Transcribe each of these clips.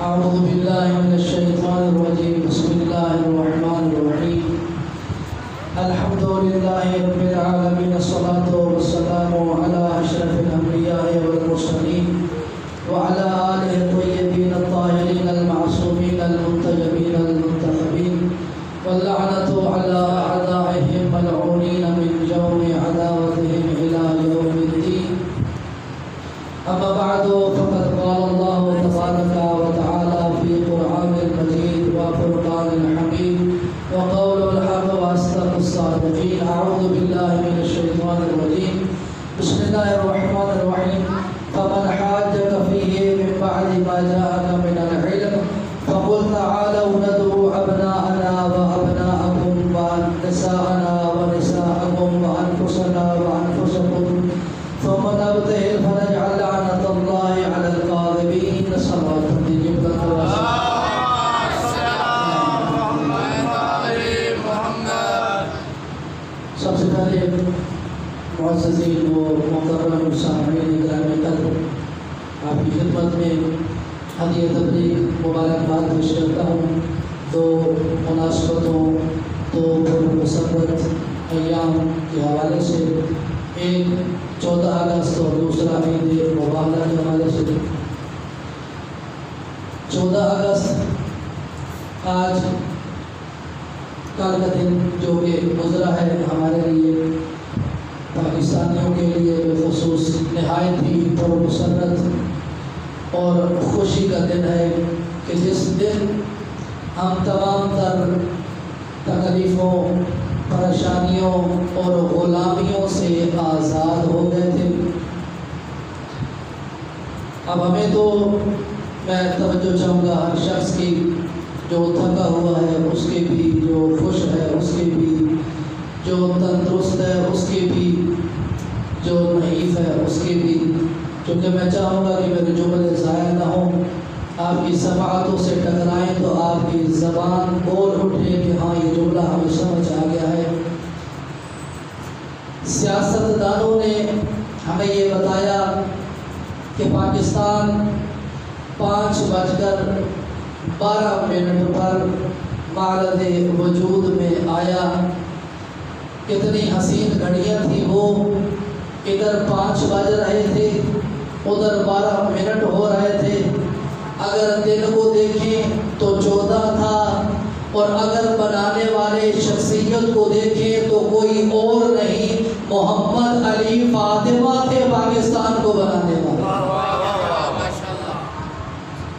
أعوذ بالله من الشيطان الرجيم. بسم الله الرحمن الرحيم. الحمد لله رب العالمين. الصلاة والسلام على أشرف الأنبياء والمرسلين وعلى آله الطيبين الطاهرين المعصومين المنتجبين المنتخبين واللعنة على أعدائهم ملعونين من جور عداوتهم إلى يوم الدين. أما بعد فقد قال الله تبارك وتعالى في قرآن المجيد وفرقان الحميد وقول الحق وأصدق الصادقين. أعوذ بالله من الشيطان الرجيم. بسم الله الرحمن الرحيم. فمن حاجك فيه من بعد ما جاءك من العلم فقل تعالوا ندعو أبناءنا وأبناءكم ونساءنا ونساءكم وأنفسنا وأنفسكم ثم نبتهل فنجعل لعنة الله على الكاذبين. صلوات الجبل سب سے پہلے معززین و محترم سامعین گرامی قدر، آپ کی خدمت میں ہدیہ تبلیغ مبارکباد پیش کرتا ہوں. دو مناسبتوں، دو پرمسرت ایام کے حوالے سے، ایک 14 اگست اور دوسرا عید مبارکہ کے حوالے سے. 14 اگست آج کل کا دن جو کہ گزرا ہے ہمارے لیے، پاکستانیوں کے لیے بالخصوص نہایت ہی پرمسرت اور خوشی کا دن ہے کہ جس دن ہم تمام تر تکلیفوں، پریشانیوں اور غلامیوں سے آزاد ہو گئے تھے. اب ہمیں تو، میں توجہ چاہوں گا ہر شخص کی، جو تھکا ہوا ہے اس کے بھی، جو خوش ہے اس کے بھی، جو تندرست ہے اس کے بھی، جو نحیف ہے اس کے بھی، کیونکہ میں چاہوں گا کہ میرے جملے ضائع نہ ہوں، آپ کی سماعتوں سے ٹکرائیں تو آپ کی زبان بول اٹھے کہ ہاں یہ جملہ ہمیں سمجھ آ گیا ہے. سیاست دانوں نے ہمیں یہ بتایا کہ پاکستان 5:12 پر معرض وجود میں آیا. کتنی حسین گھڑیاں تھی وہ، ادھر 5 بج رہے تھے، ادھر 12 منٹ ہو رہے تھے. اگر دن کو دیکھیں تو 14 تھا، اور اگر بنانے والے شخصیت کو دیکھیں تو کوئی اور نہیں، محمد علی فاطمہ تھے پاکستان کو بنانے والے.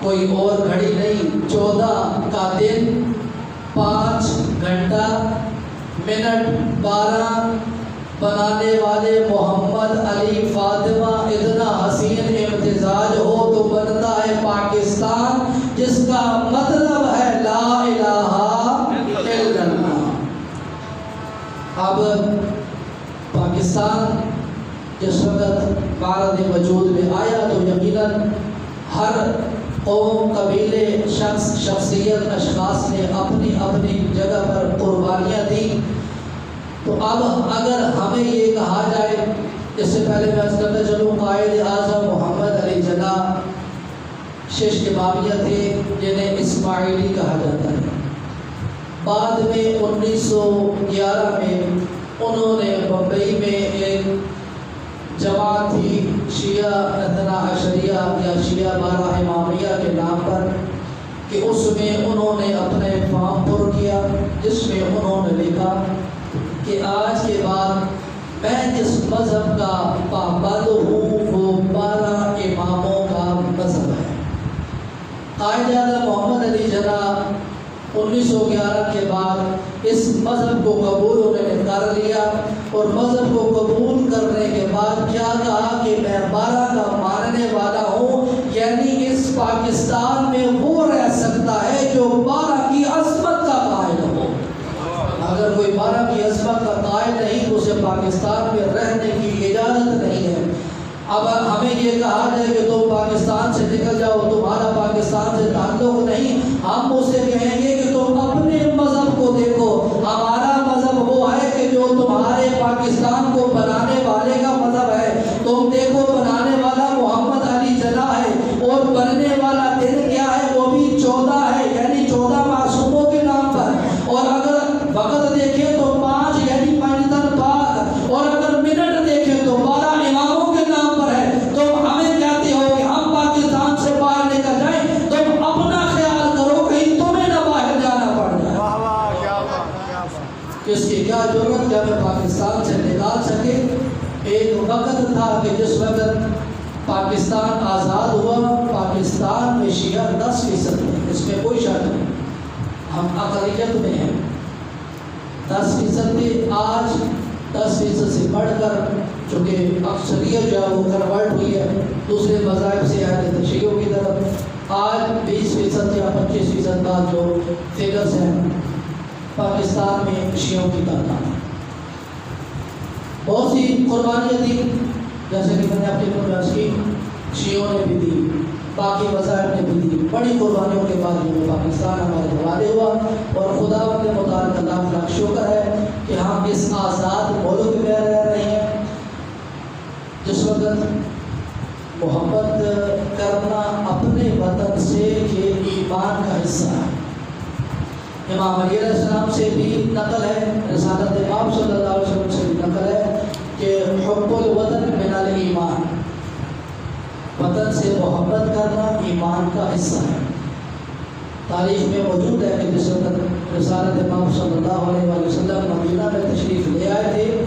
کوئی اور گھڑی نہیں. 14 کا دن 5:12 بنانے والے محمد علی فاطمہ. اتنا حسین امتزاج ہو تو بنتا ہے پاکستان، جس کا مطلب ہے لا الہ الا اللہ. اب پاکستان جس وقت معرض وجود میں آیا تو یقیناً ہر قوم، قبیلے، شخصیت، اشخاص نے اپنی اپنی جگہ پر قربانیاں دی. تو اب اگر ہمیں یہ کہا جائے، اس سے پہلے میں عرض کرتا چلوں، قائد اعظم محمد علی جناح شش امامیہ تھے جنہیں اسماعیلی کہا جاتا ہے. بعد میں 1911 میں انہوں نے بمبئی میں ایک جماعت تھی شیعہ اثنا عشریہ یا شیعہ 12 امامیہ کے نام پر، کہ اس میں انہوں نے اپنے فارم پر کیا، جس میں انہوں نے لکھا کہ آج کے بعد میں جس مذہب کا پابند ہوں وہ 12 اماموں کا مذہب ہے. قائد اعظم محمد علی جناح 1911 کے بعد اس مذہب کو قبول انہوں نے کر لیا، اور مذہب کو قبول کرنے کے بعد کیا کہا کہ میں 12 کا ماننے والا ہوں، یعنی اس پاکستان میں وہ رہ سکتا ہے جو 12 کی عظمت کا قائل ہو. اگر کوئی 12 کی عظمت کا قائل نہیں تو اسے پاکستان میں رہنے کی اجازت نہیں ہے. اب ہمیں یہ کہا جائے کہ تم پاکستان سے نکل جاؤ، تمہارا پاکستان سے تعلق نہیں، ہم اسے کہیں گے کہ تم اپنے مذہب کو دیکھو. ہمارا مذہب وہ ہے کہ جو تمہارے پاکستان کو بنانے والے کا مذہب ہے. تم دیکھو بنانے والا محمد علی جناح ہے، اور بننے والا دن کیا ہے؟ وہ کہ ہمیں پاکستان سے نکال سکے۔ ایک وقت تھا کہ جس وقت پاکستان آزاد ہوا، پاکستان میں شیعہ 10% ہیں، اس میں کوئی شک نہیں، ہم اقلیت میں ہیں، 10% تھے، آج 10% سے بڑھ کر چونکہ اکثریت جو ہے وہ کنورٹ ہوئی ہے دوسرے مذاہب سے اہل تشیعوں کی طرف، آج 20% یا 25% کا جو فگرز ہیں پاکستان میں شیعوں کی تعداد۔ بہت سی قربانیاں دی، جیسے کہ میں نے آپ کی پروگرام کی، شیعوں نے بھی دی، باقی مذاہب نے بھی دی، بڑی قربانیوں کے بعد یہ پاکستان ہمارے حوالے ہوا، اور خدا کے متعلق اللہ کا شکر ہے کہ ہم اس آزاد ملک میں رہ رہے ہیں جس وقت محبت کرنا اپنے وطن سے یہ ایمان کا حصہ ہے۔ امام علی علیہ السلام سے بھی نقل ہے، رسالت امام صلی اللہ علیہ وسلم سے بھی نقل ہے کہ حب الوطن من الایمان، وطن سے محبت کرنا ایمان کا حصہ ہے۔ تاریخ میں موجود ہے کہ جس وقت رسالت امام صلی اللہ علیہ وسلم مدینہ میں تشریف لے آئے تھے،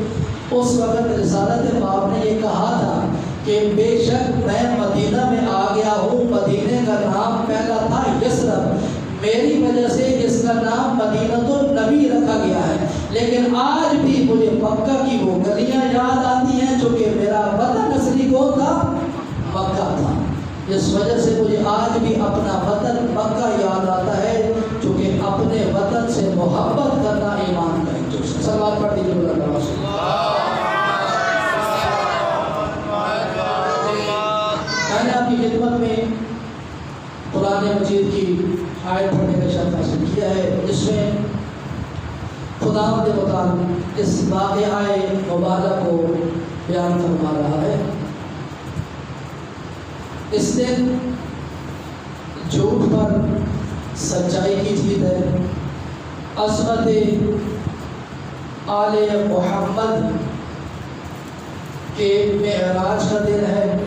اس وقت رسالت امام نے یہ کہا تھا کہ بے شک میں مدینہ میں آ گیا ہوں، مدینہ کا نام پہلا تھا یثرب، میری وجہ سے اس کا نام مدینہ النبی رکھا گیا ہے، لیکن آج بھی مجھے مکہ کی وہ گلیاں یاد آتی ہیں جو کہ میرا وطن اصلی کون تھا؟ مکہ تھا، اس وجہ سے مجھے آج بھی اپنا وطن مکہ یاد آتا ہے، چونکہ اپنے وطن سے محبت کرنا ایمان کا ایک جز ہے۔ صلوات پڑھ دیجیے اللہ میں نے آپ کی خدمت میں قرآن مجید کی آیت پڑھنے کا شرف حاصل کیا ہے، جس میں خدا کے مطابق اس واقعہ مبارک کو بیان فرما رہا ہے۔ اس دن جھوٹ پر سچائی کی جیت ہے، عظمت آل محمد کے معراج کا دن ہے،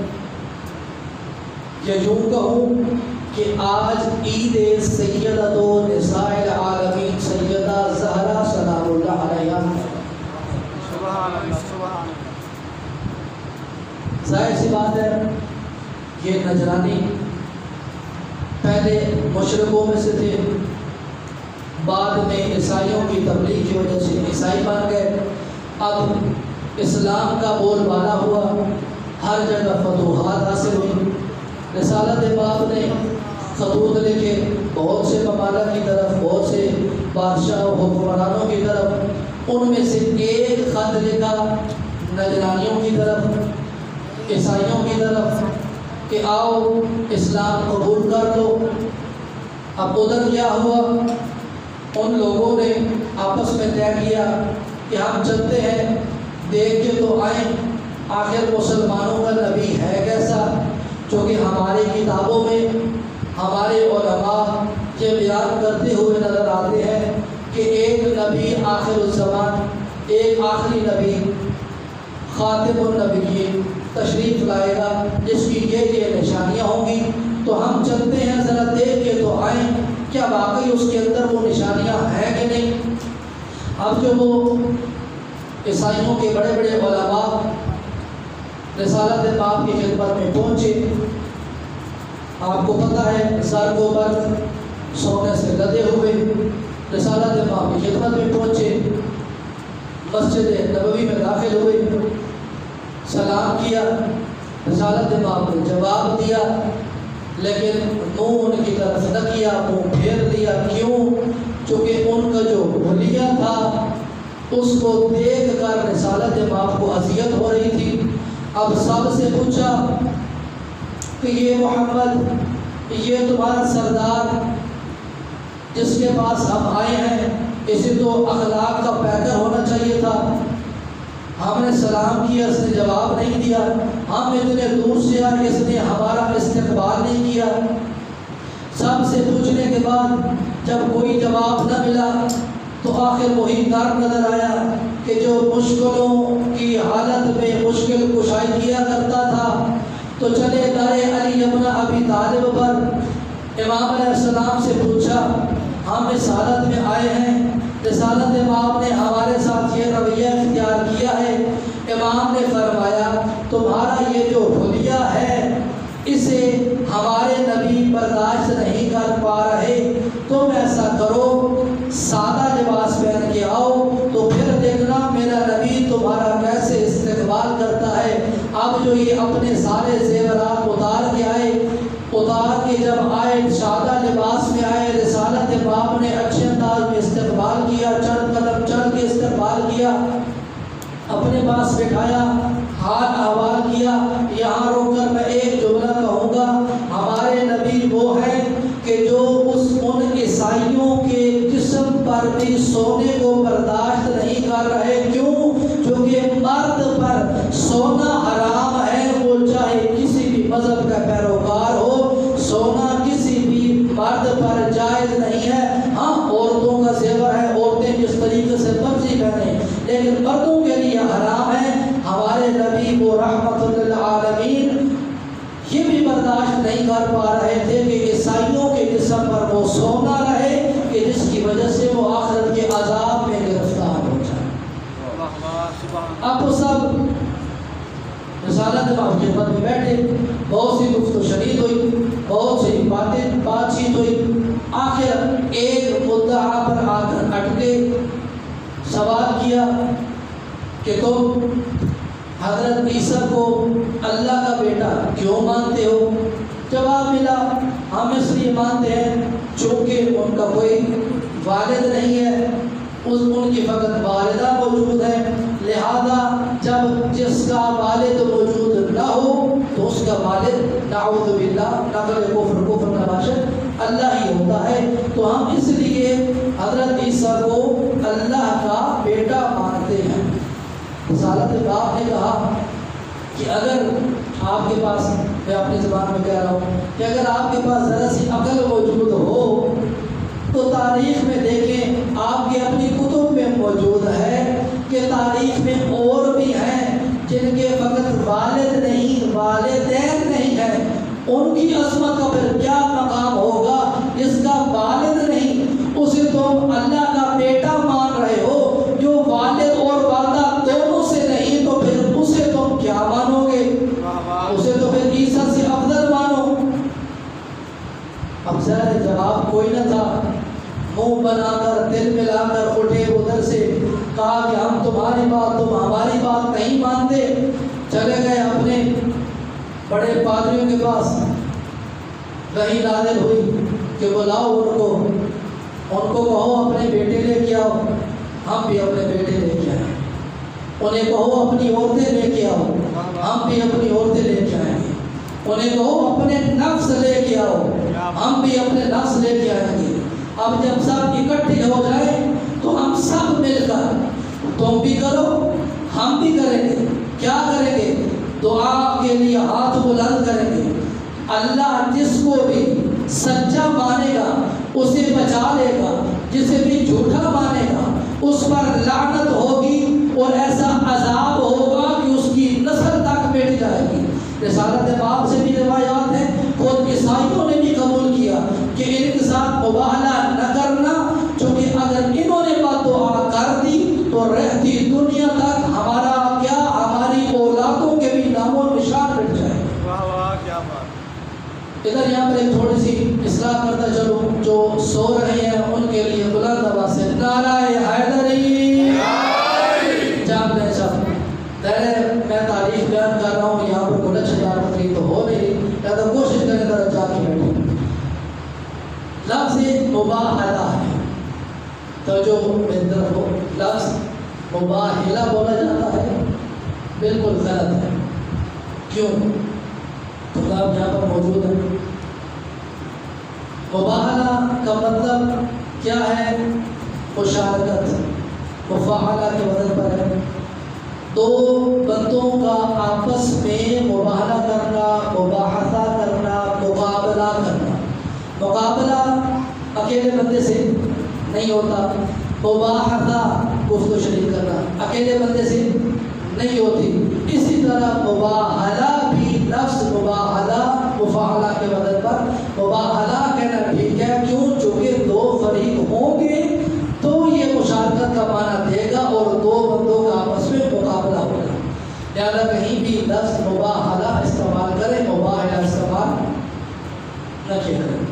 یا یوں کہوں کہ آج عید سیدۃ نساء العالمین سیدہ زہرا سلام اللہ علیہا۔ سبحان اللہ سبحان اللہ۔ ظاہر سی بات ہے یہ نجرانی پہلے مشرکوں میں سے تھے، بعد میں عیسائیوں کی تبلیغ کی وجہ سے عیسائی بن گئے، اب اسلام کا بول بالا ہوا، ہر جگہ فتوحات حاصل ہوئی، رسالت پاک نے خطوط لکھے بہت سے ممالک کی طرف، بہت سے بادشاہ حکمرانوں کی طرف، ان میں سے ایک خط لکھا نجرانیوں کی طرف، عیسائیوں کی طرف کہ آؤ اسلام قبول کر لو۔ اب ادھر کیا ہوا، ان لوگوں نے آپس میں طے کیا کہ ہم چلتے ہیں، دیکھ کے تو آئیں آخر مسلمانوں کا نبی ہے کیسا، چونکہ ہماری کتابوں میں ہمارے علماء یہ بیان کرتے ہوئے نظر آتے ہیں کہ ایک نبی آخر الزمان، ایک آخری نبی خاتم النبیین تشریف لائے گا جس کی یہ نشانیاں ہوں گی، تو ہم چلتے ہیں ذرا دیکھ کے تو آئیں کیا واقعی اس کے اندر وہ نشانیاں ہیں کہ نہیں۔ اب جو وہ عیسائیوں کے بڑے بڑے علماء رسالت پاک کی خدمت میں پہنچے، آپ کو پتہ ہے سر کو برف سونے سے لدے ہوئے رسالت پاک کی خدمت میں پہنچے، مسجد نبوی میں داخل ہوئے، سلام کیا، رسالت پاک نے جواب دیا، لیکن منہ ان کی طرف نہ کیا، منہ پھیر دیا۔ کیوں؟ چونکہ ان کا جو حلیہ تھا اس کو دیکھ کر رسالت پاک کو اذیت ہو رہی تھی۔ اب سب سے پوچھا کہ یہ محمد، یہ تمہارا سردار جس کے پاس ہم آئے ہیں، اسے تو اخلاق کا پیکر ہونا چاہیے تھا، ہم نے سلام کیا اس نے جواب نہیں دیا، ہم اتنے دور سے آئے اس نے ہمارا استقبال نہیں کیا۔ سب سے پوچھنے کے بعد جب کوئی جواب نہ ملا تو آخر وہی دار نظر آیا کہ جو مشکلوں کی حالت میں مشکل کشائی کیا کرتا تھا، تو چلے دارے علی ابن ابی طالب پر امام علیہ السلام سے پوچھا، ہم اس حالت میں آئے ہیں، رسالت امام نے ہمارے ساتھ یہ رویہ سادہ لباس میں آئے، رسالت باب نے اچھے انداز میں استقبال کیا، چند قدم چل کے استقبال کیا، اپنے پاس بٹھایا، حال احوال کیا۔ یہاں روک کر میں ایک جملہ کہوں گا، ہمارے نبی وہ ہیں کہ جو ان عیسائیوں کے جسم پر بھی سونے کو برداشت نہیں کر رہے۔ کیوں؟ کیونکہ مرد پر سونا حرام ہے، وہ چاہے کسی بھی مذہب کا پیروکار ہو، سونا کسی بھی مرد پر جائز نہیں ہے۔ ہاں عورتوں کا زیور ہے، عورتیں جس طریقے سے مرضی پہنیں، لیکن مردوں کے لیے حرام ہے۔ ہمارے نبی وہ رحمت للعالمین یہ بھی برداشت نہیں کر پا رہے تھے کہ عیسائیوں کے جسم پر وہ سونا رہے کہ جس کی وجہ سے وہ آخرت کے عذاب میں گرفتار ہو جائے۔ اب وہ سب رسالت باب خدمت میں بیٹھے، بہت سی گفت و شنید ہوئی، بہت سی بات چیت ہوئی۔ آخر ایک مدعا پر آ کر اٹکے، سوال کیا کہ تم حضرت عیسیٰ کو اللہ کا بیٹا کیوں مانتے ہو؟ جواب ملا، ہم اس لیے مانتے ہیں چونکہ ان کا کوئی والد نہیں ہے، ان کی فقط والدہ موجود ہے، لہذا جب جس کا والد موجود نہ ہو تو اس کا والد نعوذ باللہ نقل کفر کا باشد اللہ ہی ہوتا ہے، تو ہم اس لیے حضرت عیسیٰ کو اللہ کا بیٹا مانتے ہیں۔ رسالت باب نے کہا کہ اگر آپ کے پاس، میں اپنی زبان میں کہہ رہا ہوں کہ اگر آپ کے پاس ذرا سی عقل موجود ہو تو تاریخ میں دیکھیں، آپ کی اپنی کتب میں موجود ہے کہ تاریخ میں اور بھی ہیں جن کے فقط والد نہیں والدین نہیں ہیں، ان کی عصمت کا پھر کیا مقام ہوگا؟ جس کا والد نہیں اسے تم اللہ کا بیٹا مان رہے ہو، جو والد اور والدہ دونوں سے نہیں تو پھر اسے تم کیا مانو گے؟ اسے تو پھر عیسیٰ سے افضل مانو۔ اب ظاہر جواب کوئی نہ تھا، منہ بنا کر دل ملا کر اٹھے ادھر سے، کہا کہ ہم تمہاری بات، تم ہماری بات نہیں مانتے۔ چلے گئے اپنے بڑے پادریوں کے پاس، وحی نازل ہوئی کہ بلاؤ ان کو کہو اپنے بیٹے لے کے آؤ۔ ہم بھی اپنے بیٹے لے کے آئے۔ انہیں کہو اپنی عورتیں لے کے آؤ، ہم بھی اپنی عورتیں لے کے آئیں گے۔ انہیں کہو اپنے نفس لے کے آؤ، ہم بھی اپنے نفس لے کے آئیں گے۔ اب جب سب اکٹھے ہو جائیں تو ہم سب مل کر، تم بھی کرو ہم بھی کریں گے، کیا کریں گے؟ دعا کے لیے ہاتھ بلند کریں گے۔ اللہ جس کو بھی سچا مانے گا اسے بچا لے گا، جسے بھی جھوٹا مانے گا اس پر لعنت ہوگی اور ایسا عذاب ہوگا کہ اس کی نسل تک مٹ جائے گی۔ رسالت باب سے بھی روایات ہیں، خود عیسائیوں نے بھی قبول کیا کہ ان کے ساتھ مباہلہ نہ کرنا، چونکہ اگر انہوں نے بد دعا کر دی تو رہتی دنیا تک ہمارا کیا، ہماری اولادوں کے بھی نام و نشان مٹ جائے۔ واہ واہ کیا بات۔ ادھر یہاں پر ایک تھوڑی سی اصلاح کرتا چلوں، جو سو رہے ہیں ان کے لیے بلند آواز سے نعرہ حیدری جان دیں سب۔ میں تاریخ بیان کر رہا ہوں، یہاں پر کوئی اچھی تقریر تو ہو نہیں، لہذا کوشش کریں ذرا جا کے بیٹھیں۔ لفظ مباہلہ ہے، تو جو بہتر ہو، لفظ مباہلہ بولا جاتا ہے، بالکل غلط ہے۔ کیوں؟ کتاب یہاں پر موجود ہے۔ مباہلہ کا مطلب کیا ہے؟ مشارکت، مفاعلہ کے وزن پر ہے۔ دو بندوں کا آپس میں مباہلہ کرنا، مباحثہ کرنا، مقابلہ کرنا۔ مقابلہ اکیلے بندے سے نہیں ہوتا، مباحثہ گفت و شنید کرنا اکیلے بندے سے نہیں ہوتی۔ اسی طرح مباہلہ بھی، لفظ مباہلہ مفاعلہ کے وزن پر مباہلہ کہنا ٹھیک ہے، کیوں؟ چونکہ دو فریق ہوں گے تو یہ مشارکت کا معنی دے گا اور دو بندوں کا آپس میں مقابلہ ہوگا، لہذا کہیں بھی لفظ مباہلہ استعمال کریں، مباہلہ استعمال نہ کیا کریں۔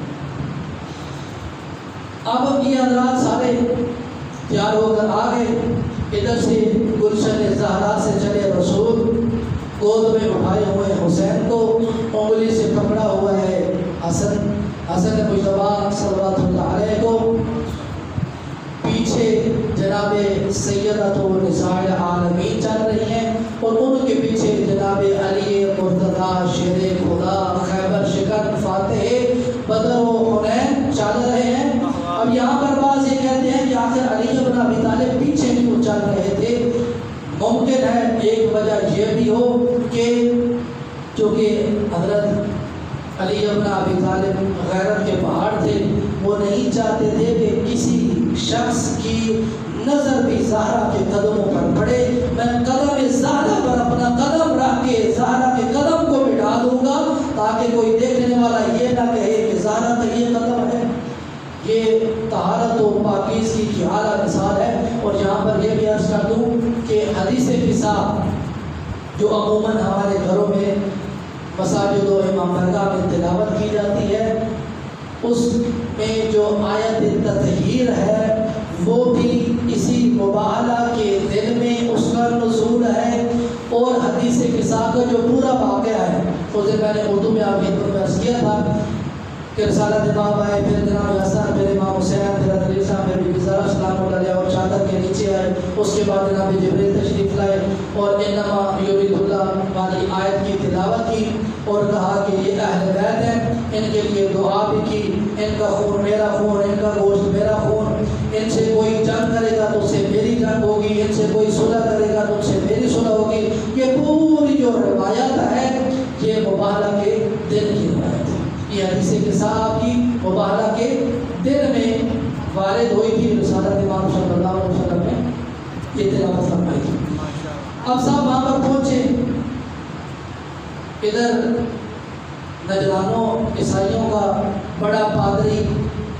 اب یہ حضرات سارے تیار ہو کر آ گئے، ادھر سے گلشن زہرا سے چلے رسول، گود میں اٹھائے ہوئے حسین کو، انگلی سے پکڑا ہوا ہے حسن، حسن مجتبی صلوات اللہ علیہ کو پیچھے جناب سیدۃ نساء العالمین چل رہی ہیں اور ان کے پیچھے جناب علی مرتضیٰ شیر خدا خیبر شکن فاتح بدر و حنین چل رہے ہیں. اب یہاں پر بعض یہ کہتے ہیں کہ آخر علی بن ابی طالب پیچھے کیوں چل رہے تھے. ممکن ہے ایک وجہ یہ بھی ہو کہ چونکہ حضرت علی بن ابی طالب غیرت کے پہاڑ تھے, وہ نہیں چاہتے تھے کہ کسی شخص کی نظر بھی زہرا کے قدموں پر پڑے. میں قدم زہرا پر اپنا قدم رکھ کے زہرا کے قدم کو مٹا دوں گا تاکہ کوئی دیکھنے والا یہ نہ کہے کہ زہرا کا یہ قدم ہے. یہ طہارت و پاکیزگی کی اعلیٰ مثال ہے. اور یہاں پر یہ بھی عرض کر دوں کہ حدیث قصہ جو عموماً ہمارے گھروں میں مساجد و امام برگاہ میں تلاوت کی جاتی ہے, اس میں جو آیت تطہیر ہے وہ بھی اسی مباہلہ کے دل میں اس کا نزول ہے. اور حدیث قصہ کا جو پورا واقعہ ہے اس دن میں نے اردو میں آپ خدمت میں عرض کیا تھا کہ رسالت امام آئے, پھر جناب حسن, پھر امام حسین, پھر علی صاحب, پھر بی بی زہرا سلام اللہ علیہ اور چادر کے نیچے آئے. اس کے بعد جناب جبریل تشریف لائے اور انما یرید اللہ والی آیت کی تلاوت کی اور کہا کہ یہ اہل بیت ہیں, ان کے لیے دعا بھی کی. ان کا خون میرا خون, ان کا گوشت میرا خون, ان سے کوئی جنگ کرے گا تو اس سے میری جنگ ہوگی, ان سے کوئی صلح کرے گا تو اس سے میری صلح ہوگی. یہ پوری جو روایت ہے یہ مباہلہ کے دل کی روایت ہے. یہ حدیث قصہ آپ کی مباہلہ کے دل میں وارد ہوئی تھی, رسالت امام صلی اللہ علیہ وسلم نے یہ تلاوت فرمائی تھی. اب صاحب وہاں پر پہنچے, ادھر نجرانوں عیسائیوں کا بڑا پادری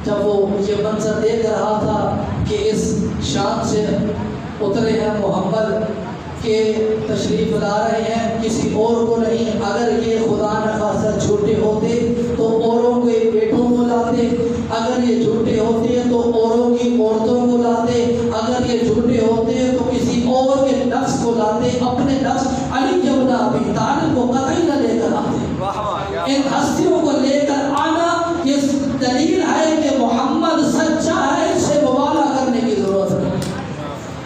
جب وہ یہ منظر دیکھ رہا تھا کہ اس شان سے اترے ہیں محمد کہ تشریف لا رہے ہیں, کسی اور کو نہیں. اگر یہ خدا نخواستہ جھوٹے ہوتے تو اوروں کے بیٹوں کو لاتے, اگر یہ جھوٹے ہوتے تو اوروں کی عورتوں کو لاتے, اگر یہ جھوٹے ہوتے تو کسی اور کے نفس کو لاتے. اپنے نفس علی بن ابی طالب کو قطعی نہ لے کر آتے. ان ہستیوں کو لے کر آنا یہ دلیل ہے کہ محمد سچا ہے, اس سے مبالغہ کرنے کی ضرورت ہے.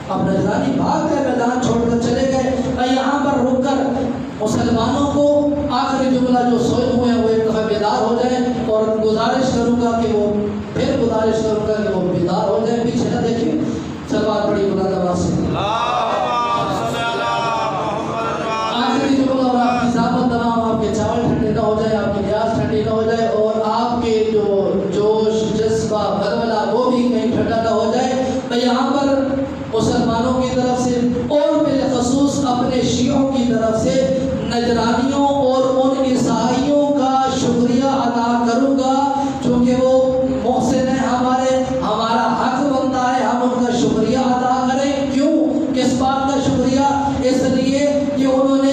اب نجرانی بھاگ گئے, میدان چھوڑ کر چلے گئے. میں یہاں پر رک کر مسلمانوں کو آخری جملہ جو سوئے ہوئے ہیں وہ ایک دفعہ بیدار ہو جائیں اور گزارش کروں گا کہ وہ بیدار ہو جائیں. پیچھے نہ دیکھیں, سلوات پڑھی بلند آواز سے. آخری جملہ اور آپ کی ضابط تمام, آپ کے چاول ٹھنڈے نہ ہو جائے, آپ کی نیاز ٹھنڈی نہ ہو جائے اور آپ کے جو جوش جذبہ بلبلہ وہ بھی کہیں ٹھنڈا نہ ہو جائے. میں یہاں پر مسلمانوں کی طرف سے اور بالخصوص اپنے شیعوں کی طرف سے نجرانیوں اور ان عیسائیوں کا شکریہ ادا کروں گا, چونکہ وہ محسن ہیں ہمارے, ہمارا حق بنتا ہے ہم ان کا شکریہ ادا کریں. کیوں, کس بات کا شکریہ؟ اس لیے کہ انہوں نے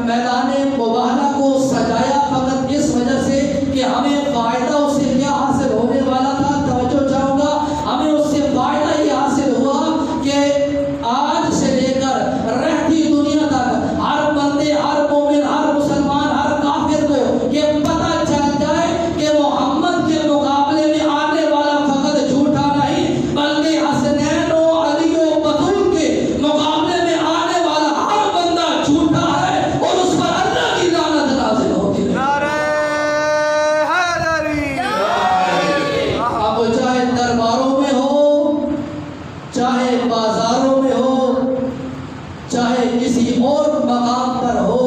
میدان مباہلہ کو سجایا فقط اس وجہ سے کہ ہمیں فائدہ اس سے کیا حاصل ہونے والا تھا. توجہ چاہوں گا, ہمیں اس سے فائدہ یہ حاصل ہوا کہ آج سے لے کر رہتی دنیا تک ہر بندے, ہر مومن, ہر مسلمان, ہر کافر کو یہ پتہ چل جائے کہ محمد کے مقابلے میں آنے والا فقط جھوٹا نہیں بلکہ حسنین و علی و بطول کے مقابلے میں آنے والا ہر بندہ جھوٹا ہے اور اس پر اللہ کی لعنت نازل ہوتی ہے. اب چاہے درباروں میں ہو, چاہے بازاروں میں ہو, چاہے کسی اور مقام پر ہو,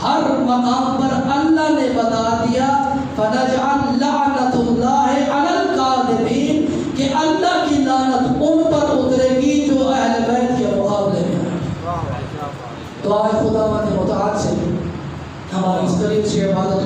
ہر مقام پر اللہ نے بتا دیا فَنَجْعَلْ لَعْنَةُ اللَّهِ عَلَى الْكَاذِبِينَ کہ اللہ کی لعنت ان پر اترے گی جو اہل بیت کے مقابلے میں ہیں. دعائے خدا مند متعال سے ہماری اس قریب سے عبادت